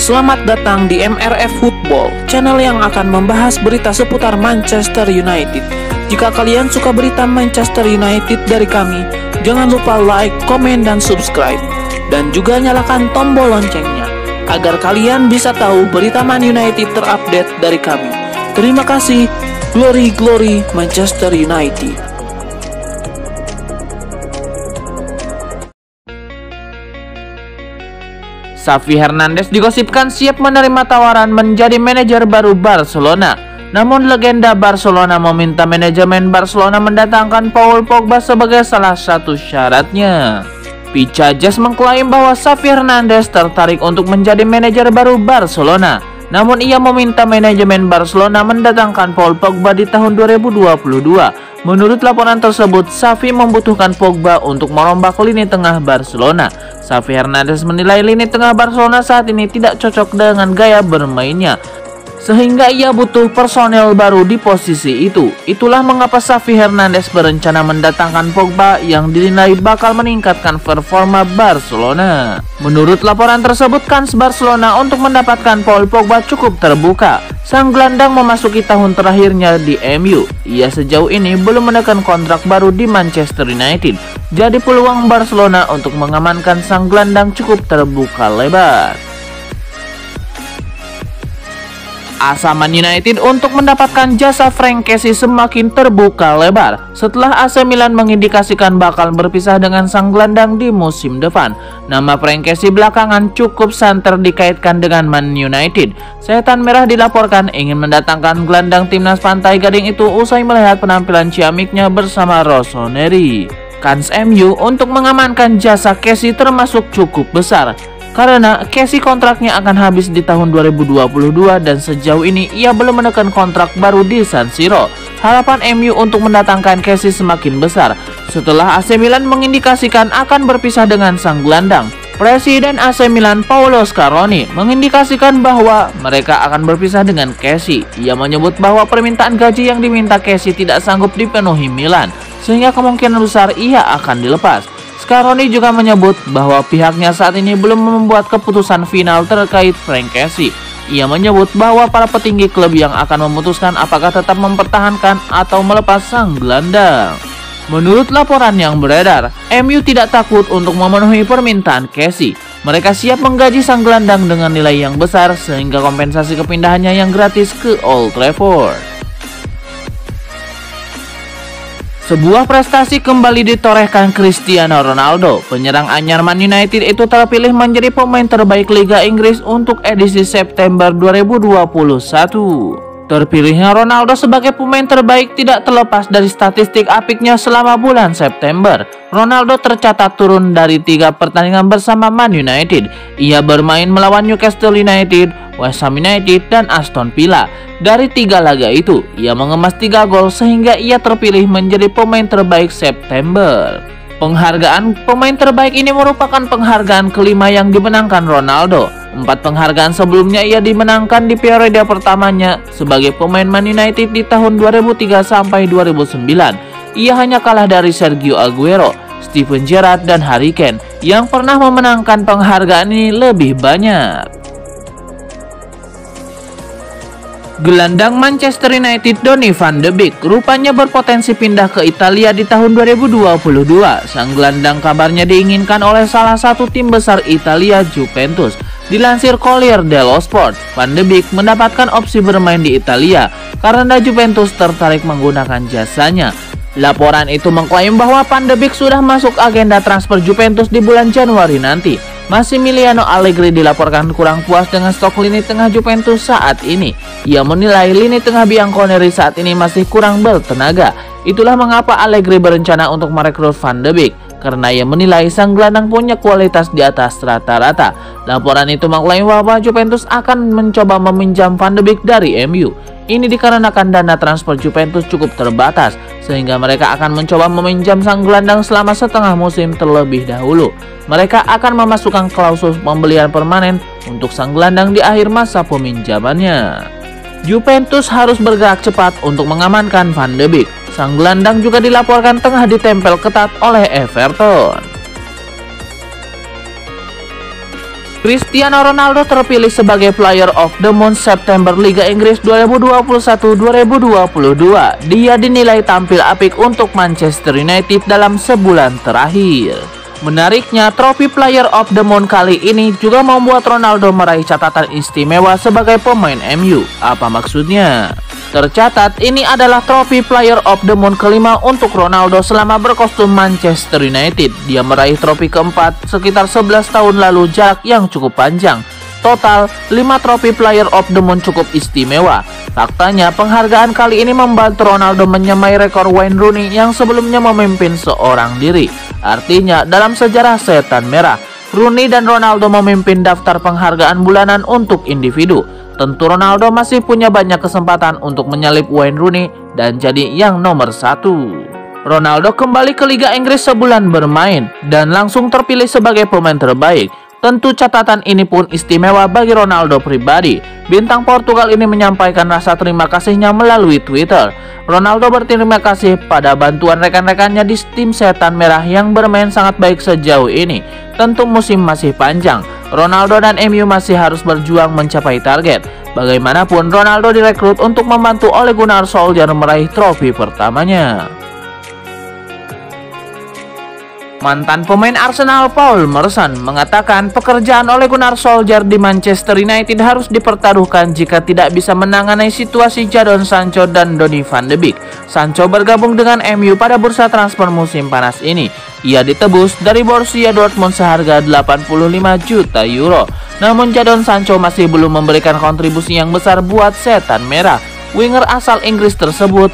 Selamat datang di MRF Football, channel yang akan membahas berita seputar Manchester United. Jika kalian suka berita Manchester United dari kami, jangan lupa like, komen, dan subscribe. Dan juga nyalakan tombol loncengnya, agar kalian bisa tahu berita Man United terupdate dari kami. Terima kasih, Glory Glory Manchester United. Xavi Hernandez digosipkan siap menerima tawaran menjadi manajer baru Barcelona. Namun legenda Barcelona meminta manajemen Barcelona mendatangkan Paul Pogba sebagai salah satu syaratnya. Picajes mengklaim bahwa Xavi Hernandez tertarik untuk menjadi manajer baru Barcelona. Namun ia meminta manajemen Barcelona mendatangkan Paul Pogba di tahun 2022. Menurut laporan tersebut, Xavi membutuhkan Pogba untuk merombak lini tengah Barcelona. Xavi Hernandez menilai lini tengah Barcelona saat ini tidak cocok dengan gaya bermainnya, sehingga ia butuh personel baru di posisi itu. Itulah mengapa Xavi Hernandez berencana mendatangkan Pogba yang dinilai bakal meningkatkan performa Barcelona. Menurut laporan tersebut, kans Barcelona untuk mendapatkan Paul Pogba cukup terbuka. Sang gelandang memasuki tahun terakhirnya di MU. Ia sejauh ini belum menekan kontrak baru di Manchester United. Jadi peluang Barcelona untuk mengamankan sang gelandang cukup terbuka lebar. Asa Man United untuk mendapatkan jasa Frank Kessie semakin terbuka lebar setelah AC Milan mengindikasikan bakal berpisah dengan sang gelandang di musim depan. Nama Frank Kessie belakangan cukup santer dikaitkan dengan Man United. Setan Merah dilaporkan ingin mendatangkan gelandang timnas Pantai Gading itu usai melihat penampilan ciamiknya bersama Rossoneri. Kans MU untuk mengamankan jasa Kessie termasuk cukup besar, karena Kessie kontraknya akan habis di tahun 2022 dan sejauh ini ia belum menekan kontrak baru di San Siro. Harapan MU untuk mendatangkan Kessie semakin besar setelah AC Milan mengindikasikan akan berpisah dengan sang gelandang. Presiden AC Milan Paolo Scaroni mengindikasikan bahwa mereka akan berpisah dengan Kessie. Ia menyebut bahwa permintaan gaji yang diminta Kessie tidak sanggup dipenuhi Milan, sehingga kemungkinan besar ia akan dilepas. Scaroni juga menyebut bahwa pihaknya saat ini belum membuat keputusan final terkait Frank Kessie. Ia menyebut bahwa para petinggi klub yang akan memutuskan apakah tetap mempertahankan atau melepas sang gelandang. Menurut laporan yang beredar, MU tidak takut untuk memenuhi permintaan Kessie. Mereka siap menggaji sang gelandang dengan nilai yang besar sehingga kompensasi kepindahannya yang gratis ke Old Trafford. Sebuah prestasi kembali ditorehkan Cristiano Ronaldo. Penyerang anyar Man United itu terpilih menjadi pemain terbaik Liga Inggris untuk edisi September 2021. Terpilihnya Ronaldo sebagai pemain terbaik tidak terlepas dari statistik apiknya selama bulan September. Ronaldo tercatat turun dari 3 pertandingan bersama Man United. Ia bermain melawan Newcastle United, West Ham United, dan Aston Villa. Dari 3 laga itu, ia mengemas 3 gol sehingga ia terpilih menjadi pemain terbaik September. Penghargaan pemain terbaik ini merupakan penghargaan kelima yang dimenangkan Ronaldo. 4 penghargaan sebelumnya ia dimenangkan di periode pertamanya sebagai pemain Man United di tahun 2003 sampai 2009. Ia hanya kalah dari Sergio Aguero, Steven Gerrard, dan Harry Kane yang pernah memenangkan penghargaan ini lebih banyak. Gelandang Manchester United Donny van de Beek rupanya berpotensi pindah ke Italia di tahun 2022. Sang gelandang kabarnya diinginkan oleh salah satu tim besar Italia, Juventus. Dilansir Corriere dello Sport, Van de Beek mendapatkan opsi bermain di Italia karena Juventus tertarik menggunakan jasanya. Laporan itu mengklaim bahwa Van de Beek sudah masuk agenda transfer Juventus di bulan Januari nanti. Massimiliano Allegri dilaporkan kurang puas dengan stok lini tengah Juventus saat ini. Ia menilai lini tengah Bianconeri saat ini masih kurang bertenaga. Itulah mengapa Allegri berencana untuk merekrut Van de Beek, karena ia menilai sang gelandang punya kualitas di atas rata-rata. Laporan itu mengklaim bahwa Juventus akan mencoba meminjam Van de Beek dari MU. Ini dikarenakan dana transfer Juventus cukup terbatas, sehingga mereka akan mencoba meminjam sang gelandang selama setengah musim terlebih dahulu. Mereka akan memasukkan klausul pembelian permanen untuk sang gelandang di akhir masa peminjamannya. Juventus harus bergerak cepat untuk mengamankan Van de Beek. Sang gelandang juga dilaporkan tengah ditempel ketat oleh Everton. Cristiano Ronaldo terpilih sebagai Player of the Month September Liga Inggris 2021-2022. Dia dinilai tampil apik untuk Manchester United dalam sebulan terakhir. Menariknya, trofi Player of the Month kali ini juga membuat Ronaldo meraih catatan istimewa sebagai pemain MU. Apa maksudnya? Tercatat, ini adalah trofi Player of the Month kelima untuk Ronaldo selama berkostum Manchester United. Dia meraih trofi keempat sekitar 11 tahun lalu, jarak yang cukup panjang. Total, 5 trofi Player of the Month cukup istimewa. Faktanya, penghargaan kali ini membantu Ronaldo menyamai rekor Wayne Rooney yang sebelumnya memimpin seorang diri. Artinya, dalam sejarah setan merah, Rooney dan Ronaldo memimpin daftar penghargaan bulanan untuk individu. Tentu Ronaldo masih punya banyak kesempatan untuk menyalip Wayne Rooney dan jadi yang nomor 1. Ronaldo kembali ke Liga Inggris sebulan bermain dan langsung terpilih sebagai pemain terbaik. Tentu catatan ini pun istimewa bagi Ronaldo pribadi. Bintang Portugal ini menyampaikan rasa terima kasihnya melalui Twitter. Ronaldo berterima kasih pada bantuan rekan-rekannya di tim setan merah yang bermain sangat baik sejauh ini. Tentu musim masih panjang. Ronaldo dan MU masih harus berjuang mencapai target. Bagaimanapun, Ronaldo direkrut untuk membantu Ole Gunnar Solskjaer meraih trofi pertamanya. Mantan pemain Arsenal Paul Merson mengatakan pekerjaan Ole Gunnar Solskjaer di Manchester United harus dipertaruhkan jika tidak bisa menangani situasi Jadon Sancho dan Donny van de Beek. Sancho bergabung dengan MU pada bursa transfer musim panas ini. Ia ditebus dari Borussia Dortmund seharga 85 juta euro. Namun Jadon Sancho masih belum memberikan kontribusi yang besar buat setan merah. Winger asal Inggris tersebut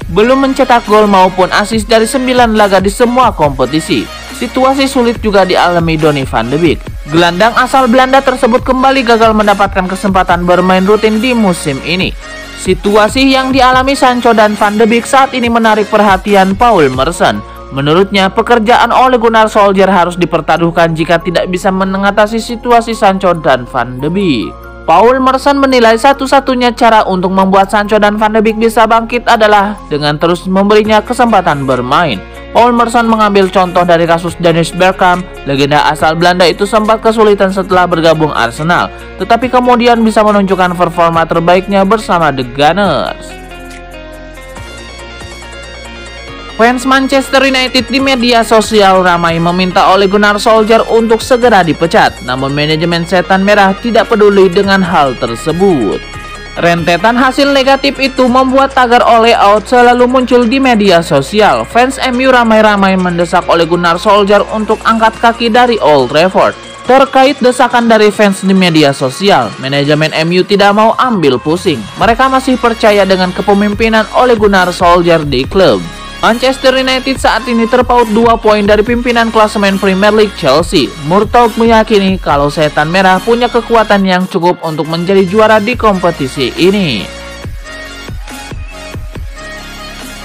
belum mencetak gol maupun assist dari 9 laga di semua kompetisi. Situasi sulit juga dialami Donny van de Beek. Gelandang asal Belanda tersebut kembali gagal mendapatkan kesempatan bermain rutin di musim ini. Situasi yang dialami Sancho dan van de Beek saat ini menarik perhatian Paul Merson. Menurutnya, pekerjaan Ole Gunnar Solskjaer harus dipertaruhkan jika tidak bisa mengatasi situasi Sancho dan van de Beek. Paul Merson menilai satu-satunya cara untuk membuat Sancho dan van de Beek bisa bangkit adalah dengan terus memberinya kesempatan bermain. Paul Merson mengambil contoh dari kasus Dennis Bergkamp. Legenda asal Belanda itu sempat kesulitan setelah bergabung Arsenal, tetapi kemudian bisa menunjukkan performa terbaiknya bersama The Gunners. Fans Manchester United di media sosial ramai meminta Ole Gunnar Solskjaer untuk segera dipecat, namun manajemen setan merah tidak peduli dengan hal tersebut. Rentetan hasil negatif itu membuat tagar Ole out selalu muncul di media sosial. Fans MU ramai-ramai mendesak Ole Gunnar Solskjaer untuk angkat kaki dari Old Trafford. Terkait desakan dari fans di media sosial, manajemen MU tidak mau ambil pusing. Mereka masih percaya dengan kepemimpinan Ole Gunnar Solskjaer di klub. Manchester United saat ini terpaut 2 poin dari pimpinan klasemen Premier League Chelsea. Murtaugh meyakini kalau setan merah punya kekuatan yang cukup untuk menjadi juara di kompetisi ini.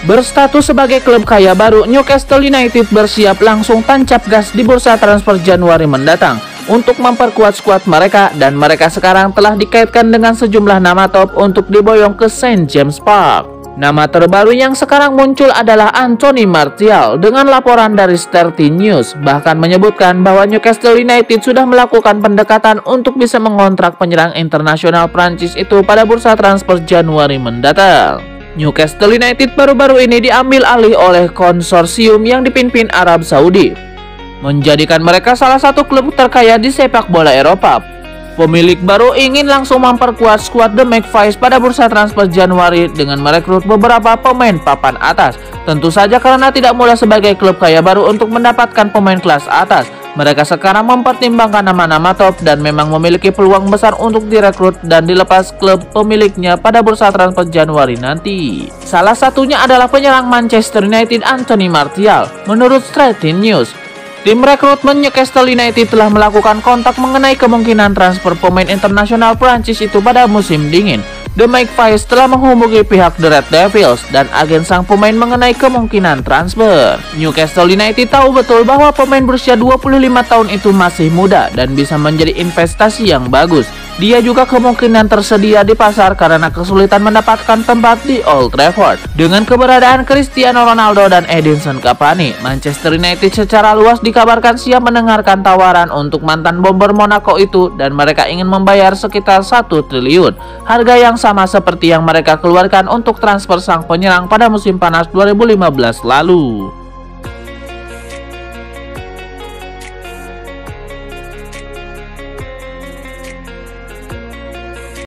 Berstatus sebagai klub kaya baru, Newcastle United bersiap langsung tancap gas di bursa transfer Januari mendatang untuk memperkuat skuad mereka, dan mereka sekarang telah dikaitkan dengan sejumlah nama top untuk diboyong ke St. James Park. Nama terbaru yang sekarang muncul adalah Anthony Martial. Dengan laporan dari Sterling News bahkan menyebutkan bahwa Newcastle United sudah melakukan pendekatan untuk bisa mengontrak penyerang internasional Prancis itu pada bursa transfer Januari mendatang. Newcastle United baru-baru ini diambil alih oleh konsorsium yang dipimpin Arab Saudi, menjadikan mereka salah satu klub terkaya di sepak bola Eropa. Pemilik baru ingin langsung memperkuat skuad The Magpies pada bursa transfer Januari dengan merekrut beberapa pemain papan atas. Tentu saja karena tidak mudah sebagai klub kaya baru untuk mendapatkan pemain kelas atas. Mereka sekarang mempertimbangkan nama-nama top dan memang memiliki peluang besar untuk direkrut dan dilepas klub pemiliknya pada bursa transfer Januari nanti. Salah satunya adalah penyerang Manchester United Anthony Martial. Menurut Sterling News, tim rekrutmen Newcastle United telah melakukan kontak mengenai kemungkinan transfer pemain internasional Prancis itu pada musim dingin. The Magpies telah menghubungi pihak The Red Devils dan agen sang pemain mengenai kemungkinan transfer. Newcastle United tahu betul bahwa pemain berusia 25 tahun itu masih muda dan bisa menjadi investasi yang bagus. Dia juga kemungkinan tersedia di pasar karena kesulitan mendapatkan tempat di Old Trafford. Dengan keberadaan Cristiano Ronaldo dan Edinson Cavani, Manchester United secara luas dikabarkan siap mendengarkan tawaran untuk mantan bomber Monaco itu, dan mereka ingin membayar sekitar 1 triliun, harga yang sama seperti yang mereka keluarkan untuk transfer sang penyerang pada musim panas 2015 lalu.